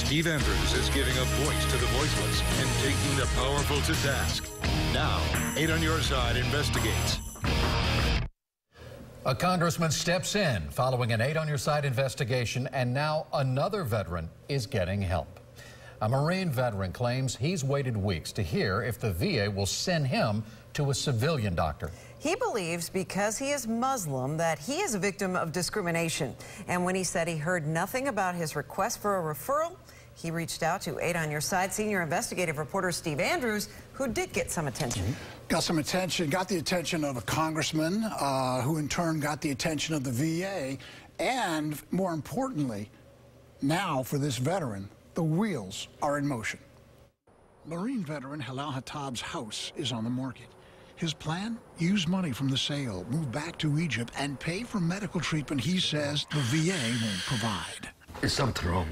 Steve Andrews is giving a voice to the voiceless and taking the powerful to task. Now, 8 on Your Side investigates. A congressman steps in following an 8 on Your Side investigation, and now another veteran is getting help. A Marine veteran claims he's waited weeks to hear if the VA will send him to a civilian doctor. He believes because he is Muslim that he is a victim of discrimination. And when he said he heard nothing about his request for a referral, he reached out to 8 on Your Side senior investigative reporter Steve Andrews, who did get some attention. Got some attention, got the attention of a congressman, who in turn got the attention of the VA, and more importantly, now for this veteran, the wheels are in motion. Marine veteran Halal Hatab's house is on the market. His plan? Use money from the sale, move back to Egypt, and pay for medical treatment he says the VA won't provide. There's something wrong.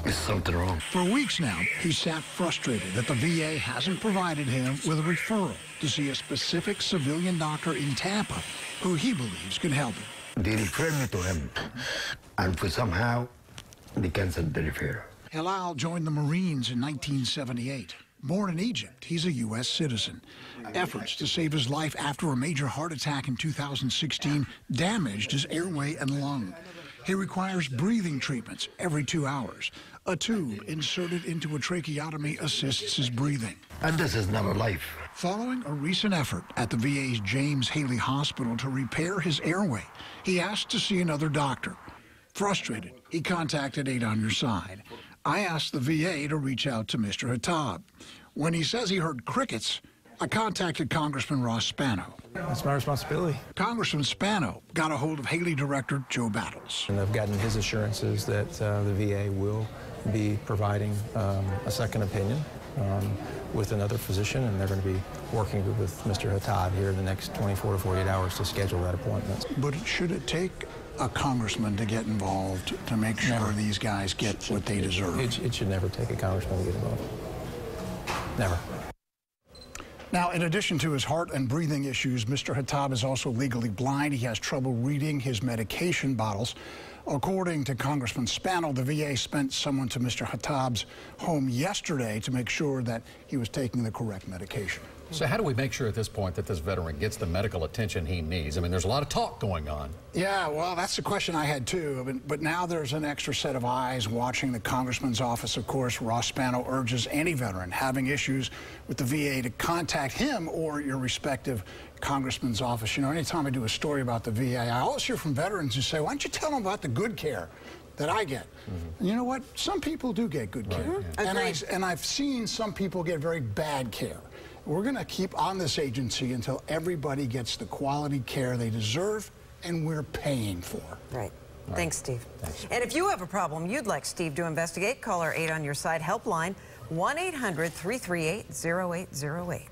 There's something wrong. For weeks now, he sat frustrated that the VA hasn't provided him with a referral to see a specific civilian doctor in Tampa who he believes can help him. They referred me to him, and for somehow, they canceled the referral. Halal joined the Marines in 1978. Born in Egypt, he's a U.S. citizen. Efforts to save his life after a major heart attack in 2016 damaged his airway and lung. He requires breathing treatments every 2 hours. A tube inserted into a tracheotomy assists his breathing. And this is not a life. Following a recent effort at the VA's James Haley Hospital to repair his airway, he asked to see another doctor. Frustrated, he contacted 8 on Your Side. I asked the VA to reach out to Mr. Hatab. When he says he heard crickets, I contacted Congressman Ross Spano. That's my responsibility. Congressman Spano got a hold of Haley Director Joe Battles. And I've gotten his assurances that the VA will be providing a second opinion with another physician, and they're going to be working with Mr. Hatab here in the next 24 to 48 hours to schedule that appointment. But should it take a congressman to get involved to make sure these guys get what they deserve? It should never take a congressman to get involved. Never. Now, in addition to his heart and breathing issues, Mr. Hatab is also legally blind. He has trouble reading his medication bottles. According to Congressman Spano, the VA sent someone to Mr. Hatab's home yesterday to make sure that he was taking the correct medication. So how do we make sure at this point that this veteran gets the medical attention he needs? I mean, there's a lot of talk going on. Yeah, well, that's the question I had too. I mean, but now there's an extra set of eyes watching the congressman's office. Of course, Ross Spano urges any veteran having issues with the VA to contact him or your respective congressman's office. You know, anytime I do a story about the VA, I always hear from veterans who say, why don't you tell them about the good care that I get? And you know what? Some people do get good care. And I've seen some people get very bad care. We're going to keep on this agency until everybody gets the quality care they deserve and we're paying for. Right. Thanks, Steve. Thanks. And if you have a problem you'd like Steve to investigate, call our 8 on Your Side helpline, 1-800-338-0808.